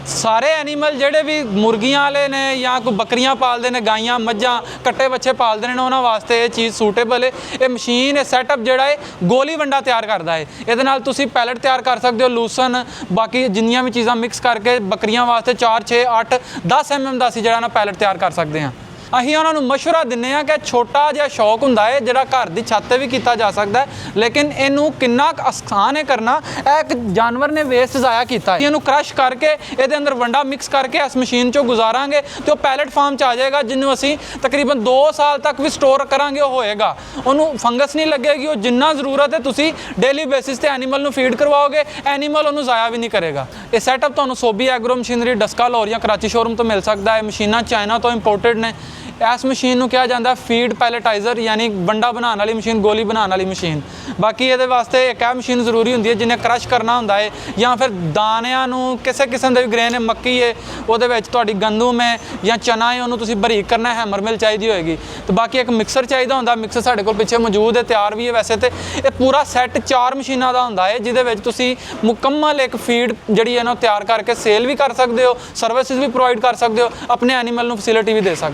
ਸਾਰੇ ਐਨੀਮਲ ਜਿਹੜੇ ਵੀ ਮੁਰਗੀਆਂ ਵਾਲੇ ਨੇ ਜਾਂ ਕੋਈ ਬੱਕਰੀਆਂ ਪਾਲਦੇ ਨੇ, ਗਾਈਆਂ ਮੱਝਾਂ ਕੱਟੇ ਬੱਚੇ ਪਾਲਦੇ ਨੇ, ਉਹਨਾਂ ਵਾਸਤੇ ਇਹ ਚੀਜ਼ ਸੂਟੇਬਲ ਹੈ। ਇਹ ਮਸ਼ੀਨ, ਇਹ ਸੈਟਅਪ ਜਿਹੜਾ ਹੈ ਗੋਲੀ ਵੰਡਾ ਤਿਆਰ ਕਰਦਾ ਹੈ। ਇਹਦੇ ਨਾਲ ਤੁਸੀਂ ਪੈਲਟ ਤਿਆਰ ਕਰ ਸਕਦੇ ਹੋ, ਲੂਸਨ, ਬਾਕੀ ਜਿੰਨੀਆਂ ਵੀ ਚੀਜ਼ਾਂ ਮਿਕਸ ਕਰਕੇ ਬੱਕਰੀਆਂ ਵਾਸਤੇ 4 6 8 10 mm ਦਾ ਅਸੀਂ ਜਿਹੜਾ ਨਾ ਪੈਲਟ ਤਿਆਰ ਕਰ ਸਕਦੇ ਹਾਂ। ਅਸੀਂ ਉਹਨਾਂ ਨੂੰ ਮਸ਼ਵਰਾ ਦਿੰਦੇ ਹਾਂ ਕਿ ਛੋਟਾ ਜਿਹਾ ਸ਼ੌਕ ਹੁੰਦਾ ਹੈ ਜਿਹੜਾ ਘਰ ਦੀ ਛੱਤ 'ਤੇ ਵੀ ਕੀਤਾ ਜਾ ਸਕਦਾ ਹੈ, ਲੇਕਿਨ ਇਹਨੂੰ ਕਿੰਨਾ ਆਸਾਨ ਹੈ ਕਰਨਾ। ਇਹ ਇੱਕ ਜਾਨਵਰ ਨੇ ਵੇਸਟ ਜ਼ਾਇਆ ਕੀਤਾ, ਇਹਨੂੰ ਕ੍ਰਸ਼ ਕਰਕੇ ਇਹਦੇ ਅੰਦਰ ਵੰਡਾ ਮਿਕਸ ਕਰਕੇ ਇਸ ਮਸ਼ੀਨ 'ਚੋਂ ਗੁਜ਼ਾਰਾਂਗੇ ਤੇ ਉਹ ਪੈਲਟ ਫਾਰਮ 'ਚ ਆ ਜਾਏਗਾ, ਜਿਹਨੂੰ ਅਸੀਂ ਤਕਰੀਬਨ 2 ਸਾਲ ਤੱਕ ਵੀ ਸਟੋਰ ਕਰਾਂਗੇ। ਉਹ ਹੋਏਗਾ, ਉਹਨੂੰ ਫੰਗਸ ਨਹੀਂ ਲੱਗੇਗੀ, ਉਹ ਜਿੰਨਾ ਜ਼ਰੂਰਤ ਹੈ ਤੁਸੀਂ ਡੇਲੀ ਬੇਸਿਸ ਤੇ ਐਨੀਮਲ ਨੂੰ ਫੀਡ ਕਰਵਾਓਗੇ, ਐਨੀਮਲ ਉਹਨੂੰ ਜ਼ਾਇਆ ਵੀ ਨਹੀਂ ਕਰੇਗਾ। ਇਹ ਸੈਟਅਪ ਤੁਹਾਨੂੰ ਸੋਬੀ ਐਗਰੋ ਮਸ਼ੀਨਰੀ ਡਸਕਾ ਲਾਹੌਰ ਜਾਂ ਕਰਾਚੀ ਸ਼ੋਰੂਮ ਤੋਂ ਮਿਲ ਸਕਦਾ ਹੈ। ਮਸ਼ੀਨਾਂ ਚਾਈਨਾ ਤੋਂ ਇੰਪੋਰਟਡ ਨੇ। ਇਸ ਮਸ਼ੀਨ ਨੂੰ ਕਿਹਾ ਜਾਂਦਾ ਫੀਡ ਪੈਲੇਟਾਈਜ਼ਰ, ਯਾਨੀ ਵੰਡਾ ਬਣਾਉਣ ਵਾਲੀ ਮਸ਼ੀਨ, ਗੋਲੀ ਬਣਾਉਣ ਵਾਲੀ ਮਸ਼ੀਨ। ਬਾਕੀ ਇਹਦੇ ਵਾਸਤੇ ਇੱਕ ਇਹ ਮਸ਼ੀਨ ਜ਼ਰੂਰੀ ਹੁੰਦੀ ਹੈ ਜਿਹਨੇ ਕ੍ਰਸ਼ ਕਰਨਾ ਹੁੰਦਾ ਹੈ, ਜਾਂ ਫਿਰ ਦਾਣਿਆਂ ਨੂੰ ਕਿਸੇ ਕਿਸਮ ਦੇ ਵੀ ਗ੍ਰੇਨ ਹੈ, ਮੱਕੀ ਹੈ, ਉਹਦੇ ਵਿੱਚ ਤੁਹਾਡੀ ਗੰਦਮ ਹੈ ਜਾਂ ਚਨਾ ਹੈ, ਉਹਨੂੰ ਤੁਸੀਂ ਬਰੀਕ ਕਰਨਾ, ਹੈਮਰ ਮਿਲ ਚਾਹੀਦੀ ਹੋਏਗੀ। ਤੇ ਬਾਕੀ ਇੱਕ ਮਿਕਸਰ ਚਾਹੀਦਾ ਹੁੰਦਾ। ਮਿਕਸਰ ਸਾਡੇ ਕੋਲ ਪਿੱਛੇ ਮੌਜੂਦ ਹੈ, ਤਿਆਰ ਵੀ ਹੈ ਵੈਸੇ। ਤੇ ਇਹ ਪੂਰਾ ਸੈੱਟ 4 ਮਸ਼ੀਨਾਂ ਦਾ ਹੁੰਦਾ ਹੈ, ਜਿਹਦੇ ਵਿੱਚ ਤੁਸੀਂ ਮੁਕੰਮਲ ਇੱਕ ਫੀਡ ਜਿਹੜੀ ਹੈ ਨਾ ਤਿਆਰ ਕਰਕੇ ਸੇਲ ਵੀ ਕਰ ਸਕਦੇ ਹੋ, ਸਰਵਿਸਿਜ਼ ਵੀ ਪ੍ਰੋਵਾਈਡ ਕਰ ਸਕਦੇ ਹੋ, ਆਪਣੇ ਐਨੀਮਲ ਨੂੰ ਫੈਸਿਲਿਟੀ ਵੀ ਦੇ ਸਕਦੇ ਹੋ।